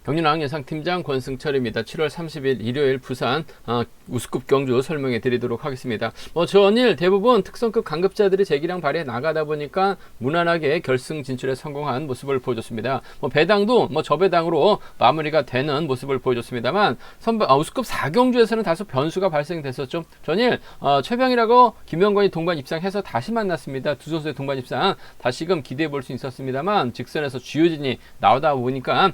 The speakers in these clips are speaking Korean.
경륜왕 예상팀장 권승철입니다. 7월 30일 일요일 부산 우수급 경주 설명해 드리도록 하겠습니다. 전일 대부분 특성급 강급자들이 재기량 발휘해 나가다 보니까 무난하게 결승 진출에 성공한 모습을 보여줬습니다. 배당도 저배당으로 마무리가 되는 모습을 보여줬습니다만 우수급 4경주에서는 다소 변수가 발생됐었죠. 전일 최병이라고 김영권이 동반 입상해서 다시 만났습니다. 두 선수의 동반 입상 다시금 기대해 볼 수 있었습니다만 직선에서 주효진이 나오다 보니까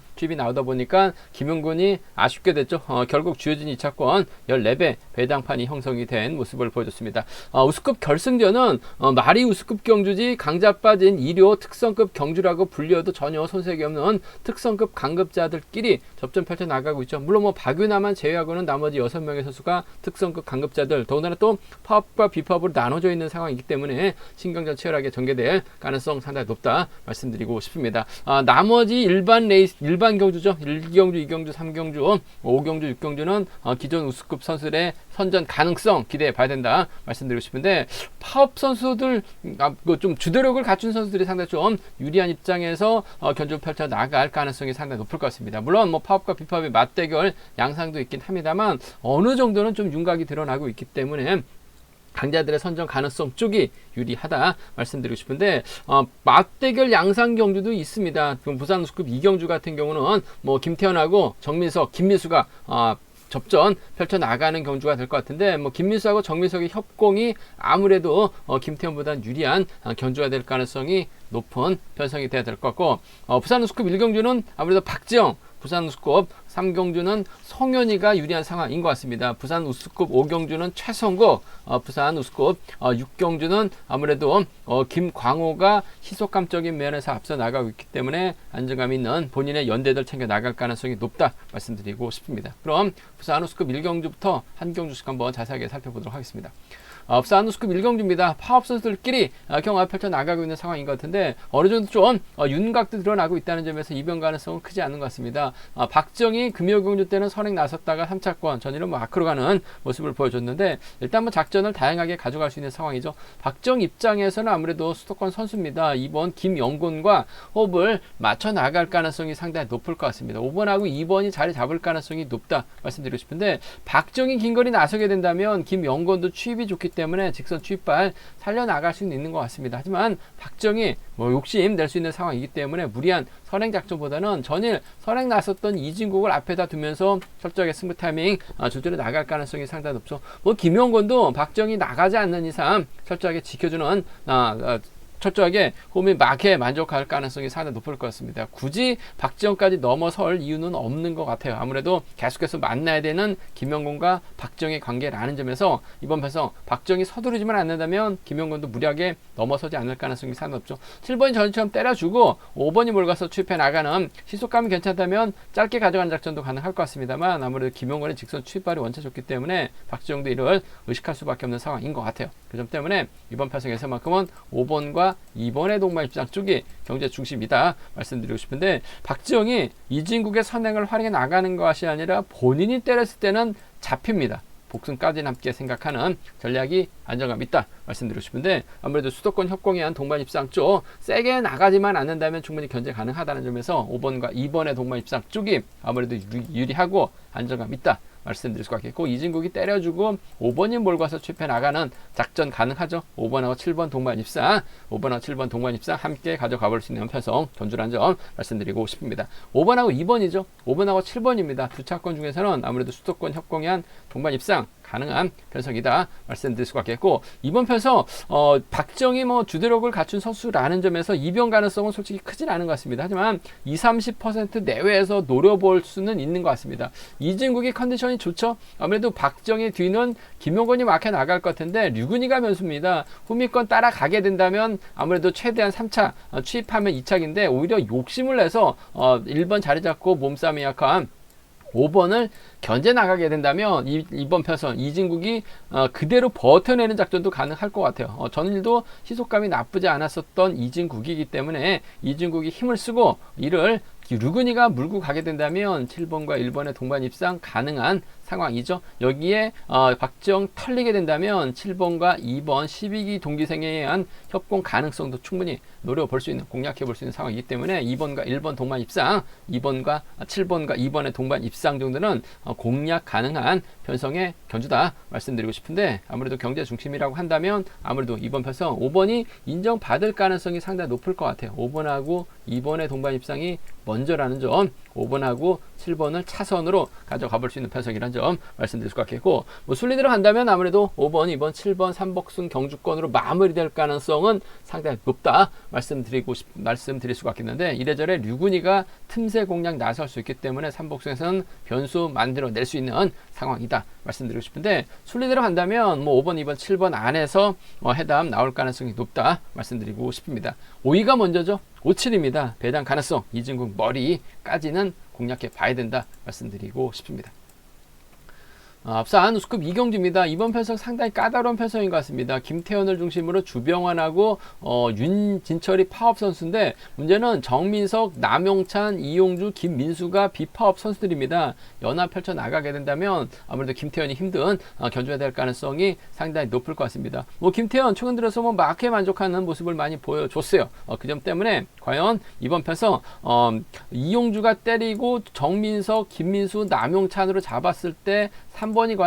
김영권이 아쉽게 됐죠. 결국 주효진 2차권 14배 배당판이 형성이 된 모습을 보여줬습니다. 우수급 결승전은 말이 우수급 경주지 강자 빠진 2료 특성급 경주라고 불려도 전혀 손색이 없는 특성급 강급자들끼리 접전 펼쳐 나가고 있죠. 물론 박윤아만 제외하고는 나머지 6명의 선수가 특성급 강급자들, 더군다나 또 파업과 비파업으로 나눠져 있는 상황이기 때문에 신경전 치열하게 전개될 가능성 상당히 높다 말씀드리고 싶습니다. 나머지 일반 경주죠. 1경주, 2경주, 3경주, 5경주, 6경주는 기존 우수급 선수들의 선전 가능성 기대해 봐야 된다 말씀드리고 싶은데, 파업 선수들 좀 주도력을 갖춘 선수들이 상당히 좀 유리한 입장에서 견주 펼쳐 나갈 가능성이 상당히 높을 것 같습니다. 물론 파업과 비파업의 맞대결 양상도 있긴 합니다만 어느 정도는 좀 윤곽이 드러나고 있기 때문에 강자들의 선정 가능성 쪽이 유리하다 말씀드리고 싶은데, 맞대결 양상 경주도 있습니다. 부산 우수급 2경주 같은 경우는 김태현하고 정민석, 김미수가 접전 펼쳐 나가는 경주가 될 것 같은데, 김민수하고 정민석의 협공이 아무래도 김태현보다 유리한 경주가 될 가능성이 높은 편성이 돼야 될 것 같고, 부산 우수급 1경주는 아무래도 박지영, 부산 우수급 3경주는 송현이가 유리한 상황인 것 같습니다. 부산 우수급 5경주는 최성국, 부산 우수급 6경주는 아무래도 김광호가 희속감적인 면에서 앞서 나가고 있기 때문에 안정감 있는 본인의 연대들 챙겨 나갈 가능성이 높다 말씀드리고 싶습니다. 그럼 부산 우수급 1경주부터 한 경주씩 한번 자세하게 살펴보도록 하겠습니다. 부산 우수급 1경주입니다. 파업 선수들끼리 경합 펼쳐 나가고 있는 상황인 것 같은데, 어느 정도 좀 윤곽도 드러나고 있다는 점에서 이변 가능성은 크지 않은 것 같습니다. 박정희 금요경주 때는 선행 나섰다가 3차권 전일은 앞으로 가는 모습을 보여줬는데, 일단 작전을 다양하게 가져갈 수 있는 상황이죠. 박정 입장에서는 아무래도 수도권 선수입니다. 2번 김영곤과 호흡을 맞춰 나갈 가능성이 상당히 높을 것 같습니다. 5번하고 2번이 자리 잡을 가능성이 높다 말씀드리고 싶은데, 박정희 긴거리 나서게 된다면 김영곤도 추입이 좋기 때문에 직선 추입발 살려나갈 수는 있는 것 같습니다. 하지만 박정희 욕심 낼 수 있는 상황이기 때문에 무리한 선행 작전보다는 전일 선행 나섰던 이진국을 앞에다 두면서 철저하게 승부 타이밍 조절해 나갈 가능성이 상당히 높죠. 김영권도 박정희 나가지 않는 이상 철저하게 지켜주는 철저하게 홈이 막에 만족할 가능성이 상당히 높을 것 같습니다. 굳이 박지영까지 넘어설 이유는 없는 것 같아요. 아무래도 계속해서 만나야 되는 김영곤과 박정희 관계라는 점에서 이번 배성 박정희 서두르지만 않는다면 김영곤도 무리하게 넘어서지 않을 가능성이 상당히 높죠. 7번이 전처럼 때려주고 5번이 몰가서 추입해 나가는 시속감이 괜찮다면 짧게 가져가는 작전도 가능할 것 같습니다만, 아무래도 김영곤의 직선 추입발이 원체 좋기 때문에 박지영도 이를 의식할 수밖에 없는 상황인 것 같아요. 그 점 때문에 이번 배성에서만큼은 5번과 2번의 동반 입장 쪽이 경제 중심이다 말씀드리고 싶은데, 박지영이 이진국의 선행을 활용해 나가는 것이 아니라 본인이 때렸을 때는 잡힙니다. 복승까지는 함께 생각하는 전략이 안정감 있다 말씀드리고 싶은데, 아무래도 수도권 협공에 한 동반 입상 쪽 세게 나가지만 않는다면 충분히 견제 가능하다는 점에서 5번과 2번의 동반 입상 쪽이 아무래도 유리하고 안정감 있다 말씀드릴 수 있겠고, 이진국이 때려주고 5번이 몰고서 추입해 나가는 작전 가능하죠. 5번하고 7번 동반 입상, 5번하고 7번 동반 입상 함께 가져가 볼 수 있는 편성 견주란 점 말씀드리고 싶습니다. 5번하고 2번이죠. 5번하고 7번입니다. 두 차권 중에서는 아무래도 수도권 협공에 한 동반 입상 가능한 편성이다 말씀드릴 수가 있겠고, 이번 편성 박정희 주도력을 갖춘 선수라는 점에서 이변 가능성은 솔직히 크진 않은 것 같습니다. 하지만 20-30% 내외에서 노려볼 수는 있는 것 같습니다. 이진국이 컨디션이 좋죠. 아무래도 박정희 뒤는 김용건이 막혀 나갈 것 같은데 류근희가 변수입니다. 후미권 따라가게 된다면 아무래도 최대한 3차 취입하면 2차인데, 오히려 욕심을 내서 1번 자리 잡고 몸싸움이 약한 5번을 견제 나가게 된다면 이번 편선 이진국이 그대로 버텨내는 작전도 가능할 것 같아요. 전일도 시속감이 나쁘지 않았었던 이진국이기 때문에 이진국이 힘을 쓰고 이를 류근희가 물고 가게 된다면 7번과 1번의 동반 입상 가능한 상황이죠. 여기에 박지영 털리게 된다면 7번과 2번 12기 동기생에 의한 협공 가능성도 충분히 노려볼 수 있는, 공략해 볼 수 있는 상황이기 때문에 2번과 1번 동반 입상, 7번과 2번의 동반 입상 정도는 공략 가능한 편성의 견주다 말씀드리고 싶은데, 아무래도 경제 중심이라고 한다면 아무래도 이번 편성 5번이 인정받을 가능성이 상당히 높을 것 같아요. 5번하고 2번의 동반 입상이 먼저라는 점, 5번하고 7번을 차선으로 가져가 볼 수 있는 편성이라는 점 말씀드릴 수 같겠고, 뭐 순리대로 한다면 아무래도 5번, 2번, 7번 3복순 경주권으로 마무리될 가능성은 상당히 높다 말씀드릴 수가 있겠는데, 이래저래 류근이가 틈새 공략 나설 수 있기 때문에 3복순에서는 변수 만들어낼 수 있는 상황이다 말씀드리고 싶은데, 순리대로 한다면 뭐 5번, 2번, 7번 안에서 해답 나올 가능성이 높다 말씀드리고 싶습니다. 5위가 먼저죠. 57입니다. 배당 가능성 이진국 머리까지는 공략해 봐야 된다 말씀드리고 싶습니다. 앞선 우스컵 2경주입니다. 이번 편성 상당히 까다로운 편성인 것 같습니다. 김태현을 중심으로 주병환하고 윤진철이 파업 선수인데, 문제는 정민석, 남용찬, 이용주, 김민수가 비파업 선수들입니다. 연합 펼쳐 나가게 된다면 아무래도 김태현이 힘든 견주가 될 가능성이 상당히 높을 것 같습니다. 뭐 김태현 최근 들어서 뭐 막에 만족하는 모습을 많이 보여줬어요. 그 점 때문에 과연 이번 편성 이용주가 때리고 정민석, 김민수, 남용찬으로 잡았을 때 2번이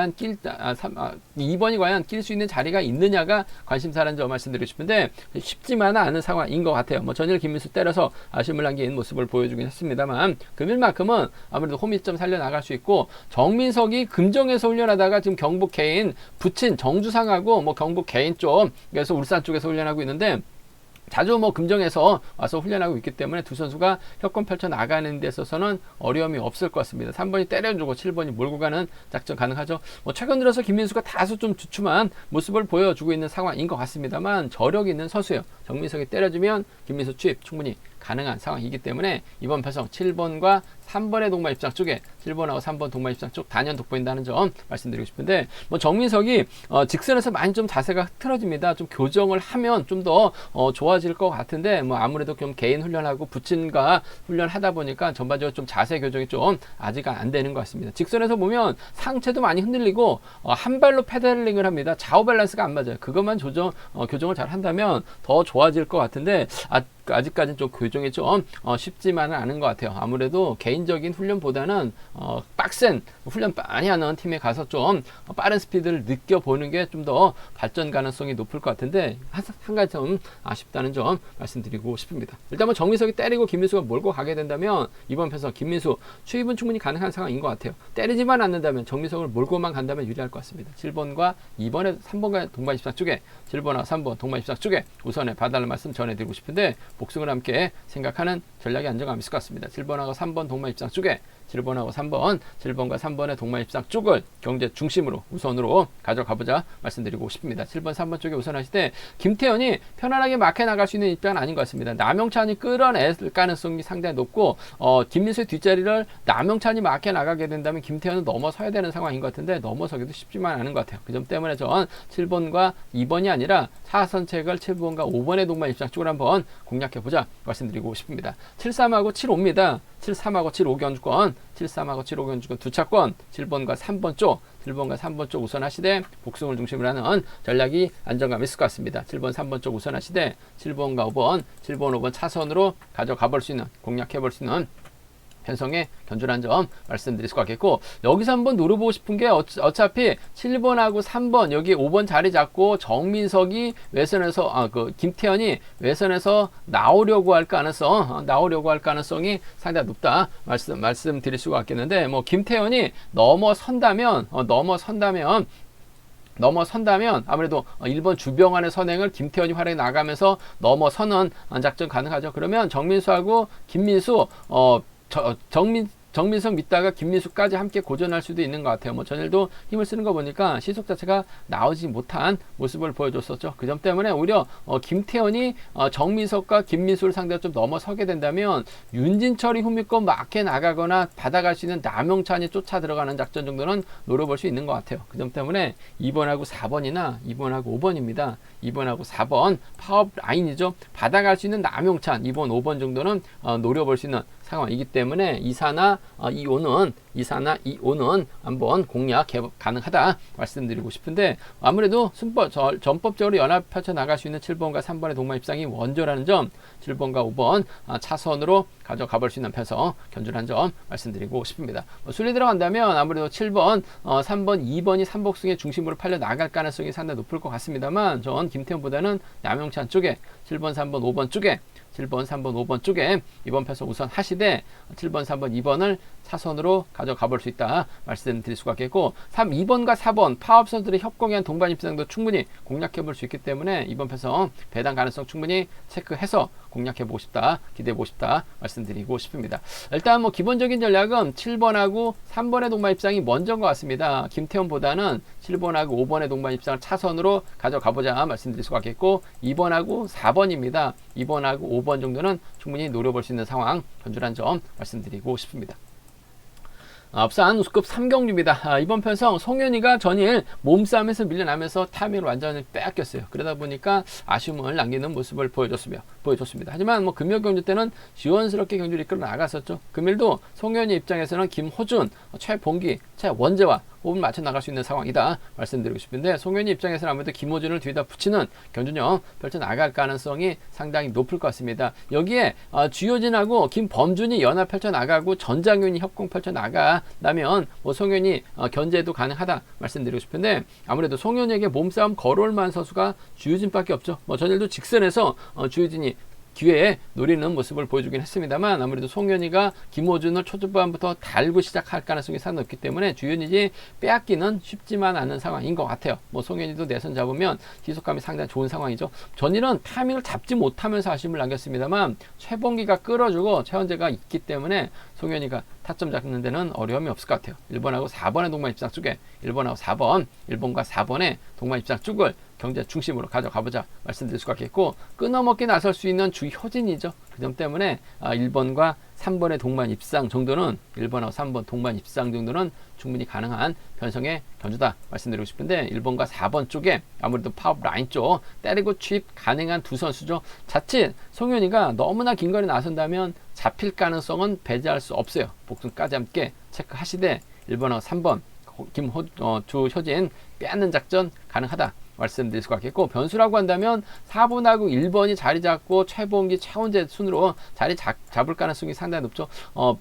과연 낄 수 있는 자리가 있느냐가 관심사라는 점 말씀드리고 싶은데, 쉽지만은 않은 상황인 것 같아요. 뭐 전일 김민수 때려서 아쉬움을 남긴 모습을 보여주긴 했습니다만, 금일만큼은 아무래도 홈이점 살려나갈 수 있고, 정민석이 금정에서 훈련하다가 지금 경북 개인 부친 정주상하고 뭐 경북 개인 쪽에서 울산 쪽에서 훈련하고 있는데, 자주 뭐 금정에서 와서 훈련하고 있기 때문에 두 선수가 협권 펼쳐 나가는 데 있어서는 어려움이 없을 것 같습니다. 3번이 때려주고 7번이 몰고 가는 작전 가능하죠. 뭐 최근 들어서 김민수가 다소 좀 주춤한 모습을 보여주고 있는 상황인 것 같습니다만, 저력 있는 선수예요. 정민석이 때려주면 김민수 투입 충분히 가능한 상황이기 때문에 이번 편성 7번과 3번의 동반 입장 쪽에, 7번하고 3번 동반 입장 쪽 단연 돋보인다는 점 말씀드리고 싶은데, 뭐 정민석이 직선에서 많이 좀 자세가 흐트러집니다. 좀 교정을 하면 좀 더 좋아질 것 같은데, 뭐 아무래도 좀 개인 훈련하고 부친과 훈련하다 보니까 전반적으로 좀 자세 교정이 좀 아직 안 되는 것 같습니다. 직선에서 보면 상체도 많이 흔들리고 한 발로 페달링을 합니다. 좌우 밸런스가 안 맞아요. 그것만 교정을 잘 한다면 더 좋아질 것 같은데, 아직까지는 좀 교정이 좀 쉽지만은 않은 것 같아요. 아무래도 개인적인 훈련보다는 빡센 훈련 많이 하는 팀에 가서 좀 빠른 스피드를 느껴보는 게 좀 더 발전 가능성이 높을 것 같은데, 한 가지 좀 아쉽다는 점 말씀드리고 싶습니다. 일단 뭐 정민석이 때리고 김민수가 몰고 가게 된다면 이번 편성 김민수 추입은 충분히 가능한 상황인 것 같아요. 때리지만 않는다면 정민석을 몰고만 간다면 유리할 것 같습니다. 7번과 2번에 3번과 동반 입상 쪽에, 7번과 3번 동반 입상 쪽에 우선에 봐달라는 말씀 전해드리고 싶은데, 복승을 함께 생각하는 전략이 안정감 있을 것 같습니다. 7번하고 3번 동반 입상 쪽에, 7번하고 3번, 7번과 3번의 동반 입상 쪽을 경제 중심으로 우선으로 가져가보자 말씀드리고 싶습니다. 7번, 3번 쪽에 우선하시되, 김태현이 편안하게 막혀 나갈 수 있는 입장은 아닌 것 같습니다. 남용찬이 끌어낼 가능성이 상당히 높고, 김민수의 뒷자리를 남용찬이 막혀 나가게 된다면 김태현은 넘어서야 되는 상황인 것 같은데, 넘어서기도 쉽지만 않은 것 같아요. 그 점 때문에 전 7번과 2번이 아니라 차선책을 7번과 5번의 동반 입상 쪽으로 한번 공략해보자 말씀드리고 싶습니다. 73하고 75입니다. 73하고 75 견주권, 73하고 75 견주권 두 차권, 7번과 3번 쪽, 7번과 3번 쪽 우선하시되 복승을 중심으로 하는 전략이 안정감 있을 것 같습니다. 7번, 3번 쪽 우선하시되 7번과 5번, 7번, 5번 차선으로 가져가 볼 수 있는, 공략해 볼 수 있는 편성의 견주라는 점 말씀드릴 수가 있겠고, 여기서 한번 노려보고 싶은 게 어차피 7번하고 3번 여기 5번 자리 잡고 정민석이 외선에서 김태현이 외선에서 나오려고 할 가능성이 상당히 높다 말씀드릴 수가 있겠는데, 뭐 김태현이 넘어선다면 아무래도 1번 주병환의 선행을 김태현이 활용해 나가면서 넘어서는 작전 가능하죠. 그러면 정민수하고 김민수 정민석 믿다가 김민수까지 함께 고전할 수도 있는 것 같아요. 뭐 전일도 힘을 쓰는 거 보니까 시속 자체가 나오지 못한 모습을 보여줬었죠. 그 점 때문에 오히려 김태현이 정민석과 김민수를 상대로 좀 넘어서게 된다면 윤진철이 후미권 막해 나가거나 받아갈 수 있는 남용찬이 쫓아 들어가는 작전 정도는 노려볼 수 있는 것 같아요. 그 점 때문에 2번하고 4번이나 2번하고 5번입니다. 2번하고 4번 파업 라인이죠. 받아갈 수 있는 남용찬 2번, 5번 정도는 노려볼 수 있는 상황이기 때문에 2, 4나 2, 5는 2사나 2,5는 한번 공략 가능하다 말씀드리고 싶은데, 아무래도 전법적으로 연합 펼쳐 나갈 수 있는 7번과 3번의 동반 입상이 원조라는 점, 7번과 5번 차선으로 가져가 볼 수 있는 편성 견주라는 점 말씀드리고 싶습니다. 순위 들어간다면 아무래도 7번, 3번, 2번이 삼복승의 중심으로 팔려 나갈 가능성이 상당히 높을 것 같습니다만, 전 김태훈보다는 남영찬 쪽에 7번, 3번, 5번 쪽에 7번, 3번, 5번 쪽에 이번 편성 우선 하시되 7번, 3번, 2번을 차선으로 가져가 볼 수 있다 말씀드릴 수가 있겠고, 2번과 4번 파업 선수들의 협공에 한 동반 입상도 충분히 공략해 볼 수 있기 때문에 이번 편성 배당 가능성 충분히 체크해서 공략해 보고 싶다, 기대해 보고 싶다 말씀드리고 싶습니다. 일단 뭐 기본적인 전략은 7번하고 3번의 동반 입상이 먼저인 것 같습니다. 김태훈보다는 7번하고 5번의 동반 입상을 차선으로 가져가 보자 말씀드릴 수가 있겠고, 2번하고 4번입니다. 2번하고 5번 정도는 충분히 노려볼 수 있는 상황 견주란 점 말씀드리고 싶습니다. 앞선 우스급 3경주입니다. 이번 편성 송현이가 전일 몸싸움에서 밀려나면서 타이밍을 완전히 빼앗겼어요. 그러다 보니까 아쉬움을 남기는 모습을 보여줬습니다. 하지만 뭐 금요 경주 때는 지원스럽게 경주를 이끌어 나갔었죠. 금일도 송현이 입장에서는 김호준, 최봉기, 최원재와 호흡을 맞춰 나갈 수 있는 상황이다 말씀드리고 싶은데, 송현이 입장에서는 아무래도 김호준을 뒤에다 붙이는 경주력 펼쳐 나갈 가능성이 상당히 높을 것 같습니다. 여기에 주효진하고 김범준이 연합 펼쳐 나가고 전장윤이 협공 펼쳐 나가면 뭐 송현이 견제도 가능하다 말씀드리고 싶은데, 아무래도 송현이에게 몸싸움 걸어올 만한 선수가 주효진밖에 없죠. 뭐 전일도 직선에서 주효진이 기회에 노리는 모습을 보여주긴 했습니다만, 아무래도 송현이가 김호준을 초중반부터 달고 시작할 가능성이 상당히 높기 때문에 주현이 빼앗기는 쉽지만 않은 상황인 것 같아요. 뭐 송현이도 내선 잡으면 지속감이 상당히 좋은 상황이죠. 전일은 타이밍을 잡지 못하면서 아쉬움을 남겼습니다만, 최봉기가 끌어주고 최원재가 있기 때문에 송현이가 타점 잡는 데는 어려움이 없을 것 같아요. 1번하고 4번의 동반 입상 쪽에 1번하고 4번, 1번과 4번의 동반 입상 쪽을 경제 중심으로 가져가보자 말씀드릴 수가 있겠고, 끊어먹기 나설 수 있는 주효진이죠. 그 점 때문에 1번과 3번의 동반 입상 정도는, 1번하고 3번 동반 입상 정도는 충분히 가능한 편성의 견주다 말씀드리고 싶은데, 1번과 4번 쪽에 아무래도 파업 라인 쪽 때리고 취입 가능한 두 선수죠. 자칫 송현이가 너무나 긴 거리 나선다면 잡힐 가능성은 배제할 수 없어요. 복순까지 함께 체크하시되 1번하고 3번 주효진 빼앗는 작전 가능하다 말씀드릴 수가 있겠고, 변수라고 한다면 4번하고 1번이 자리 잡고 최봉기, 최원재 순으로 자리 잡을 가능성이 상당히 높죠.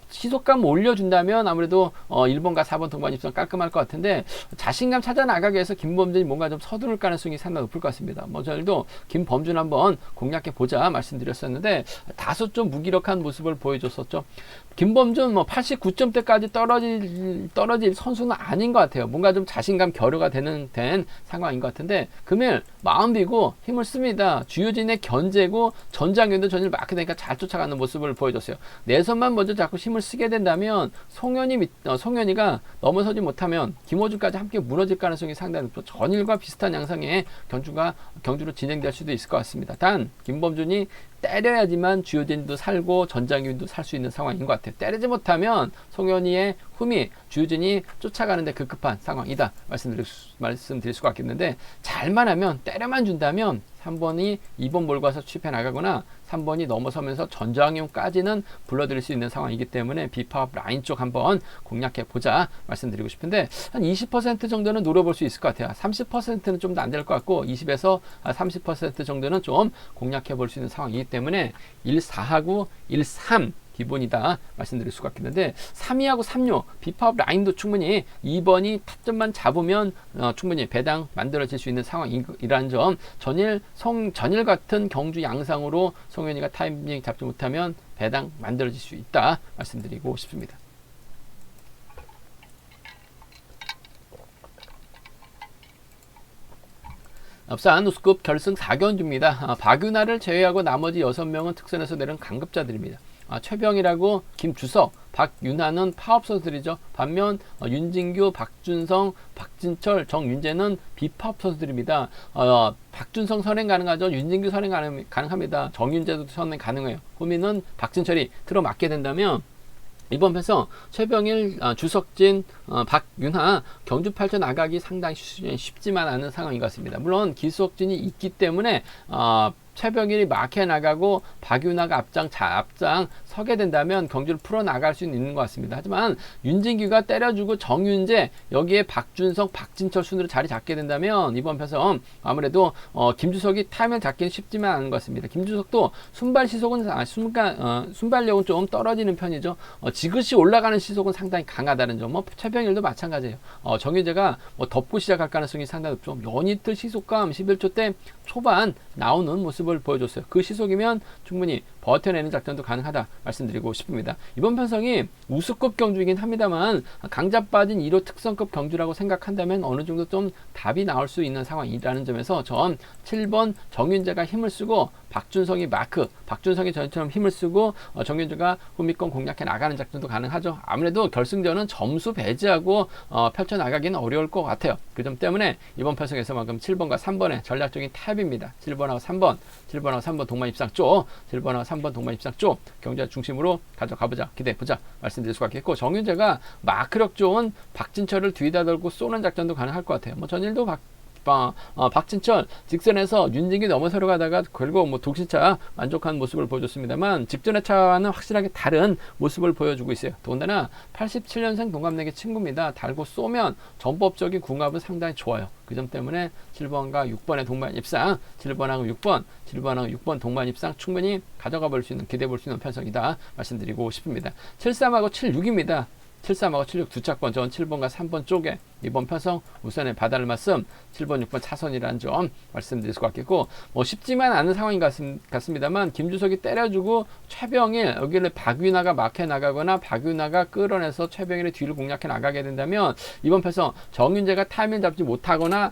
시속감 올려준다면 아무래도 1번과 4번 동반 입상 깔끔할 것 같은데, 자신감 찾아 나가기 위해서 김범준이 뭔가 좀 서두를 가능성이 상당히 높을 것 같습니다. 뭐 저희도 김범준 한번 공략해 보자 말씀드렸었는데 다소 좀 무기력한 모습을 보여줬었죠. 김범준 뭐 89점대까지 떨어질 선수는 아닌 것 같아요. 뭔가 좀 자신감 결여가 된 상황인 것 같은데, 금일 마음 비고 힘을 씁니다. 주효진의 견제고 전장윤도 전일 마크 되니까 잘 쫓아가는 모습을 보여줬어요. 내선만 먼저 자꾸 힘을 쓰게 된다면 송현이가 넘어서지 못하면 김호준까지 함께 무너질 가능성이 상당히 높죠. 전일과 비슷한 양상의 경주로 진행될 수도 있을 것 같습니다. 단 김범준이 때려야지만 주효진도 살고 전장윤도 살 수 있는 상황인 것 같아요. 때리지 못하면 송현이의 흠이 주효진이 쫓아가는데 급급한 상황이다 말씀드릴 수가 있겠는데, 잘만 하면 때려만 준다면 3번이 2번 몰고 취입해 나가거나 3번이 넘어서면서 전장윤까지는 불러들일 수 있는 상황이기 때문에 비파업 라인 쪽 한번 공략해 보자 말씀드리고 싶은데, 한 20% 정도는 노려볼 수 있을 것 같아요. 30%는 좀 더 안 될 것 같고 20에서 30% 정도는 좀 공략해 볼 수 있는 상황이기 때문에 1-4하고 1-3 기본이다 말씀드릴 수가 있겠는데, 3위하고 3료 비파업 라인도 충분히 2번이 타점만 잡으면 충분히 배당 만들어질 수 있는 상황이라는 점, 전일 같은 경주 양상으로 송현이가 타이밍 잡지 못하면 배당 만들어질 수 있다 말씀드리고 싶습니다. 앞선 우스급 결승 4견주입니다. 박윤아를 제외하고 나머지 6명은 특선에서 내려온 강급자들입니다. 최병이라고 김주석, 박윤아는 파업 선수들이죠. 반면 윤진규, 박준성, 박진철, 정윤재는 비파업 선수들입니다. 박준성 선행 가능하죠. 윤진규 선행 가능합니다. 정윤재도 선행 가능해요. 호미는 박진철이 들어맞게 된다면 이번 편성 최병일, 주석진, 박윤하 경주 펼쳐 나가기 상당히 쉽지만 않은 상황인 것 같습니다. 물론 기수석진이 있기 때문에 최병일이 막혀 나가고 박윤아가 앞장 서게 된다면 경주를 풀어 나갈 수 있는 것 같습니다. 하지만 윤진규가 때려주고 정윤재 여기에 박준성, 박진철 순으로 자리 잡게 된다면 이번 편성 아무래도 김주석이 타이밍을 잡기는 쉽지만 않은 것 같습니다. 김주석도 순발 시속은 순발력은 좀 떨어지는 편이죠. 지그시 올라가는 시속은 상당히 강하다는 점. 최병일도 마찬가지예요. 정윤재가 덮고 시작할 가능성이 상당히 높죠. 연이틀 시속감 11초대 초반 나오는 모습을 보여줬어요. 그 시속이면 충분히 버텨내는 작전도 가능하다 말씀드리고 싶습니다. 이번 편성이 우수급 경주이긴 합니다만 강자 빠진 1호 특성급 경주라고 생각한다면 어느 정도 좀 답이 나올 수 있는 상황이라는 점에서 전 7번 정윤재가 힘을 쓰고 박준성이 박준성이 전처럼 힘을 쓰고 정윤재가 후미권 공략해 나가는 작전도 가능하죠. 아무래도 결승전은 점수 배제하고 펼쳐나가기는 어려울 것 같아요. 그 점 때문에 이번 편성에서만큼 7번과 3번의 전략적인 탑입니다. 7번하고 3번 동반 입상 쪽 7번하고 3번 동반 입상 쪽 경자 중심으로 가져가보자, 기대해보자 말씀드릴 수가 있겠고, 정윤재가 마크력 좋은 박진철을 뒤에다 걸고 쏘는 작전도 가능할 것 같아요. 전일도 박진철 직선에서 윤진규 넘어서려 가다가 결국 독신차 만족한 모습을 보여줬습니다만 직전의 차와는 확실하게 다른 모습을 보여주고 있어요. 더군다나 87년생 동갑내기 친구입니다. 달고 쏘면 전법적인 궁합은 상당히 좋아요. 그 점 때문에 7번과 6번의 동반 입상, 7번하고 6번 동반 입상 충분히 가져가 볼 수 있는, 기대해 볼 수 있는 편성이다 말씀드리고 싶습니다. 73하고 76입니다. 73하고 76 두 차권, 전 7번과 3번 쪽에 이번 편성 우선에 받아를 말씀 7번, 6번 차선이라는 점 말씀드릴 수 같겠고, 쉽지만 않은 상황인 것 같습니다만 김주석이 때려주고 최병일 여기를 박윤아가 막혀 나가거나 박윤아가 끌어내서 최병일의 뒤를 공략해 나가게 된다면 이번 편성 정윤재가 타이밍 잡지 못하거나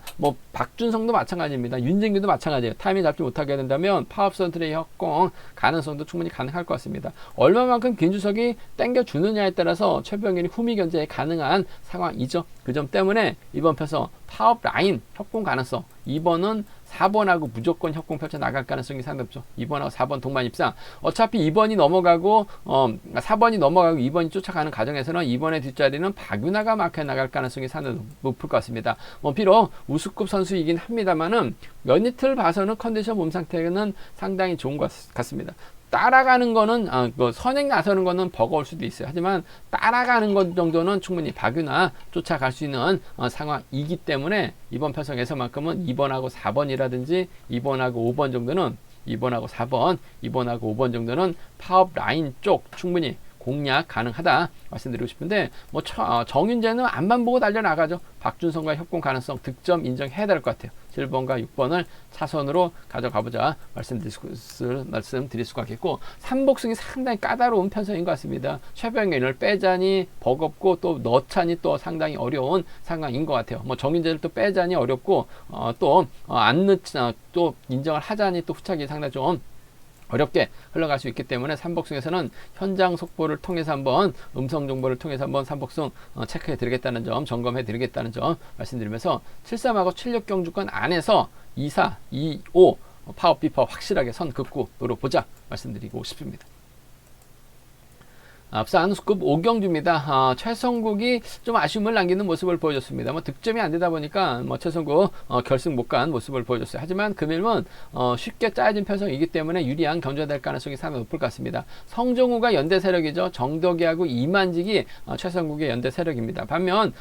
박준성도 마찬가지입니다. 윤진규도 마찬가지예요. 타이밍 잡지 못하게 된다면 파업 선트의 협공 가능성도 충분히 가능할 것 같습니다. 얼마만큼 김주석이 땡겨주느냐에 따라서 최병일이 후미 견제에 가능한 상황이죠. 그 점 때문에 이번 편성 파업 라인 협공 가능성 2번은 4번하고 무조건 협공 펼쳐 나갈 가능성이 상당히 높죠. 2번하고 4번 동반 입상. 어차피 2번이 넘어가고 4번이 넘어가고 2번이 쫓아가는 과정에서는 2번의 뒷자리는 박윤아가 막혀 나갈 가능성이 상당히 높을 것 같습니다. 비록 우수급 선수이긴 합니다만은 몇 이틀 봐서는 컨디션 몸 상태는 상당히 좋은 것 같습니다. 따라가는 거는 선행 나서는 거는 버거울 수도 있어요. 하지만 따라가는 것 정도는 충분히 박윤아 쫓아갈 수 있는 상황이기 때문에 이번 편성에서만큼은 2번하고 4번이라든지 2번하고 5번 정도는 2번하고 5번 정도는 파업 라인 쪽 충분히 공략 가능하다 말씀드리고 싶은데 정윤재는 앞만 보고 달려나가죠. 박준성과 협공 가능성 득점 인정해야 될 것 같아요. 7번과 6번을 차선으로 가져가보자 말씀드릴 수가 있겠고, 삼복승이 상당히 까다로운 편성인 것 같습니다. 최병일을 빼자니 버겁고 또 넣자니 또 상당히 어려운 상황인 것 같아요. 정윤재를 또 빼자니 어렵고 또 안 넣자 또 인정을 하자니 또 후착이 상당히 좀 어렵게 흘러갈 수 있기 때문에 삼복승에서는 현장 속보를 통해서 한번 음성 정보를 통해서 한번 삼복승 체크해 드리겠다는 점, 점검해 드리겠다는 점 말씀드리면서 73하고 76 경주권 안에서 24, 25 파업 비파업 확실하게 선 긋고 노려보자 말씀드리고 싶습니다. 앞서 안우스급 5경주입니다. 최성국이 좀 아쉬움을 남기는 모습을 보여줬습니다. 득점이 안 되다 보니까 최성국 결승 못 간 모습을 보여줬어요. 하지만 금일은 쉽게 짜여진 편성이기 때문에 유리한 경주가 될 가능성이 상당히 높을 것 같습니다. 성종우가 연대 세력이죠. 정덕이하고 이만직이 최성국의 연대 세력입니다. 반면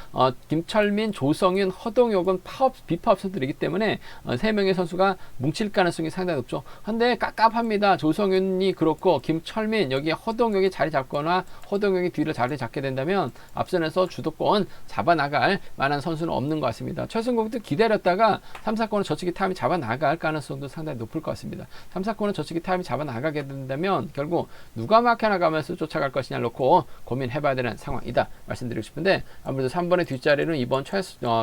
김철민, 조성윤, 허동혁은 비파업 선수들이기 때문에 3명의 선수가 뭉칠 가능성이 상당히 높죠. 근데 깝깝합니다. 조성윤이 그렇고 김철민, 여기에 허동혁이 자리 잡거나 허동혁이 뒤를 자리 잡게 된다면 앞선에서 주도권 잡아나갈 만한 선수는 없는 것 같습니다. 최승국도 기다렸다가 3, 4권을 저치기 타임이 잡아나갈 가능성도 상당히 높을 것 같습니다. 3, 4권을 저치기 타임이 잡아나가게 된다면 결국 누가 막혀나가면서 쫓아갈 것이냐 놓고 고민해봐야 되는 상황이다 말씀드리고 싶은데, 아무래도 3번의 뒷자리는 이번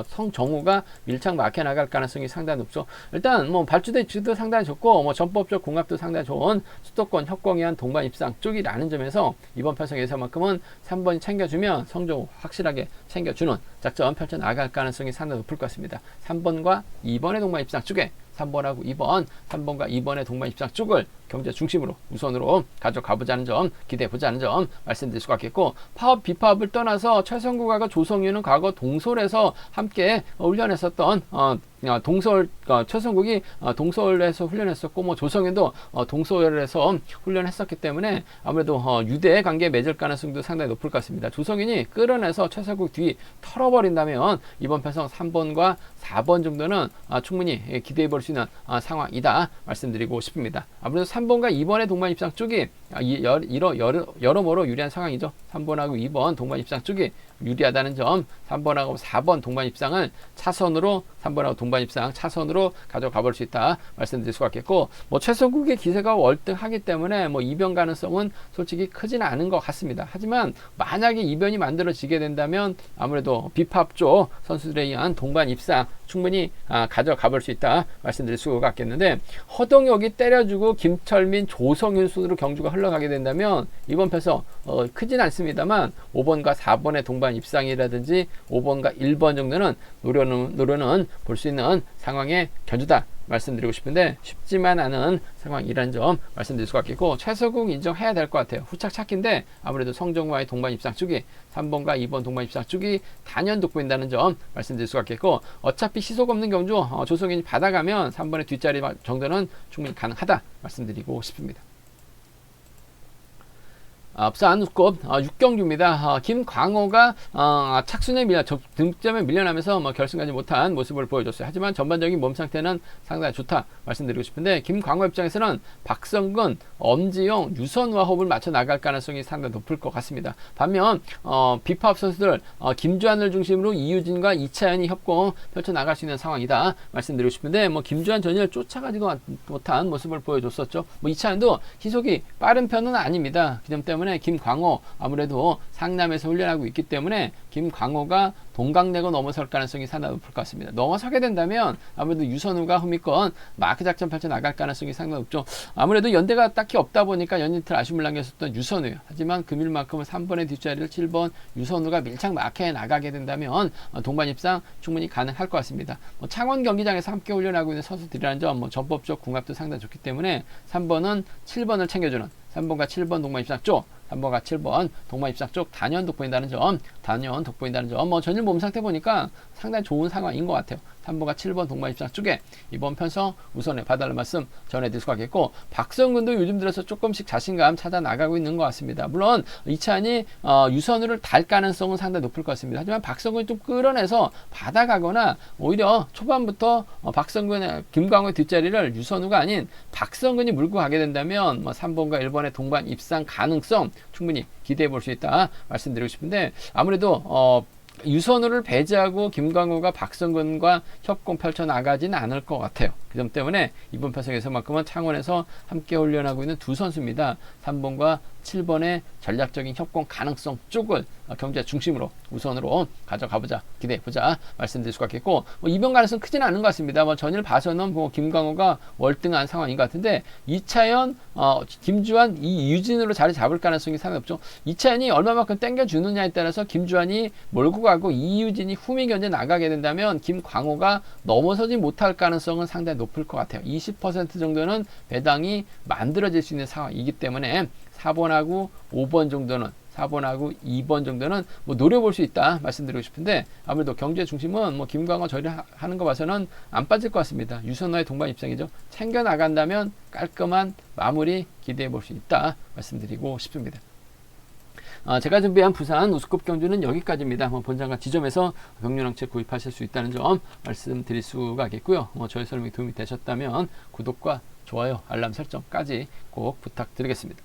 성정우가 밀착 막혀나갈 가능성이 상당히 높죠. 일단 발주대 지도 상당히 좋고 전법적 궁합도 상당히 좋은 수도권 협공위한 동반 입상 쪽이라는 점에서 이번 편성에서만큼은 3번이 챙겨주면 성종우 확실하게 챙겨주는 작전 펼쳐 나갈 가능성이 상당히 높을 것 같습니다. 3번과 2번의 동반 입상 쪽에 3번하고 2번, 3번과 2번의 동반 입상 쪽을 경제 중심으로 우선으로 가져가보자는 점, 기대해보자는 점 말씀드릴 수가 있겠고, 파업, 비파업을 떠나서 최성구가 조성윤은 과거 동솔에서 함께 훈련했었던 최성국이 동서울에서 훈련했었고, 뭐 조성현도 동서울에서 훈련했었기 때문에 아무래도 유대 관계 맺을 가능성도 상당히 높을 것 같습니다. 조성현이 끌어내서 최성국 뒤 털어버린다면 이번 편성 3번과 4번 정도는 충분히 기대해 볼 수 있는 상황이다 말씀드리고 싶습니다. 아무래도 3번과 2번의 동반 입상 쪽이 여러모로 유리한 상황이죠. 3번하고 2번 동반 입상 쪽이 유리하다는 점, 3번하고 4번 동반 입상을 차선으로 3번하고 동반 입상 차선으로 가져가 볼 수 있다 말씀드릴 수가 있겠고, 뭐 최성국의 기세가 월등하기 때문에 뭐 이변 가능성은 솔직히 크지는 않은 것 같습니다. 하지만 만약에 이변이 만들어지게 된다면 아무래도 비팝 쪽 선수들에 의한 동반 입상 충분히 가져가 볼 수 있다 말씀드릴 수가 있겠는데, 허동혁이 때려주고 김철민, 조성윤 순으로 경주가 흘러가게 된다면 이번 패서 크진 않습니다만 5번과 4번의 동반 입상이라든지 5번과 1번 정도는 노려는 볼 수 있는 상황의 견주다 말씀드리고 싶은데, 쉽지만 않은 상황이라는 점 말씀드릴 수가 있겠고, 최서국 인정해야 될 것 같아요. 후착 찾기인데 아무래도 성정과의 동반 입상 쪽이 3번과 2번 동반 입상 쪽이 단연 돋보인다는 점 말씀드릴 수가 있겠고, 어차피 시속 없는 경주 조성인이 받아가면 3번의 뒷자리 정도는 충분히 가능하다 말씀드리고 싶습니다. 부산 우스컵 6경주입니다. 김광호가 착순에 득점에 밀려나면서 결승하지 못한 모습을 보여줬어요. 하지만 전반적인 몸 상태는 상당히 좋다 말씀드리고 싶은데, 김광호 입장에서는 박성근, 엄지용, 유선우와 호흡을 맞춰 나갈 가능성이 상당히 높을 것 같습니다. 반면 비파업 선수들 김주환을 중심으로 이유진과 이차연이 협공 펼쳐 나갈 수 있는 상황이다 말씀드리고 싶은데, 김주환 전혀 쫓아가지도 못한 모습을 보여줬었죠. 이차연도 희속이 빠른 편은 아닙니다. 그 점 때문에 김광호 아무래도 상남에서 훈련하고 있기 때문에 김광호가 동강내고 넘어설 가능성이 상당히 높을 것 같습니다. 넘어서게 된다면 아무래도 유선우가 후미권 마크 작전 펼쳐 나갈 가능성이 상당히 높죠. 아무래도 연대가 딱히 없다 보니까 연이틀 아쉬움을 남겼었던 유선우예요. 하지만 금일만큼은 3번의 뒷자리를 7번 유선우가 밀착 마크에 나가게 된다면 동반 입상 충분히 가능할 것 같습니다. 창원 경기장에서 함께 훈련하고 있는 선수들이라는 점, 전법적 궁합도 상당히 좋기 때문에 3번은 7번을 챙겨주는 3번과 7번 동반 입상 쪽, 3번과 7번 동반 입상 쪽 단연 돋보인다는 점, 전일 몸 상태 보니까 상당히 좋은 상황인 것 같아요. 3번과 7번 동반 입상 쪽에 이번 편성 우선에 봐달라는 말씀 전해드릴 수가 있겠고, 박성근도 요즘 들어서 조금씩 자신감 찾아 나가고 있는 것 같습니다. 물론 이찬이 유선우를 달 가능성은 상당히 높을 것 같습니다. 하지만 박성근이 좀 끌어내서 받아가거나 오히려 초반부터 박성근의 김광호의 뒷자리를 유선우가 아닌 박성근이 물고 가게 된다면 3번과 1번의 동반 입상 가능성 충분히 기대해 볼 수 있다 말씀드리고 싶은데, 아무래도 유선우를 배제하고 김광호가 박성근과 협공 펼쳐 나가지는 않을 것 같아요. 그 점 때문에 이번 편성에서만큼은 창원에서 함께 훈련하고 있는 두 선수입니다. 3번과 7번의 전략적인 협공 가능성 쪽을 경제 중심으로 우선으로 가져가보자, 기대해보자 말씀드릴 수가 있겠고, 이변 가능성 크지는 않은 것 같습니다. 전일 봐서는 김광호가 월등한 상황인 것 같은데, 이차연, 김주환, 이유진으로 자리 잡을 가능성이 상당히 높죠. 이차연이 얼마만큼 땡겨주느냐에 따라서 김주환이 몰고 가고 이유진이 후미 견제 나가게 된다면 김광호가 넘어서지 못할 가능성은 상당히 높을 것 같아요. 20% 정도는 배당이 만들어질 수 있는 상황이기 때문에 4번하고 5번 정도는 4번하고 2번 정도는 노려볼 수 있다 말씀드리고 싶은데, 아무래도 경제 중심은 김광호 처리하는 거 봐서는 안 빠질 것 같습니다. 유선화의 동반 입장이죠. 챙겨 나간다면 깔끔한 마무리 기대해 볼 수 있다 말씀드리고 싶습니다. 제가 준비한 부산 우스컵 경주는 여기까지입니다. 본장과 지점에서 경륜왕채 구입하실 수 있다는 점 말씀드릴 수가 있겠고요. 저희 설명이 도움이 되셨다면 구독과 좋아요, 알람 설정까지 꼭 부탁드리겠습니다.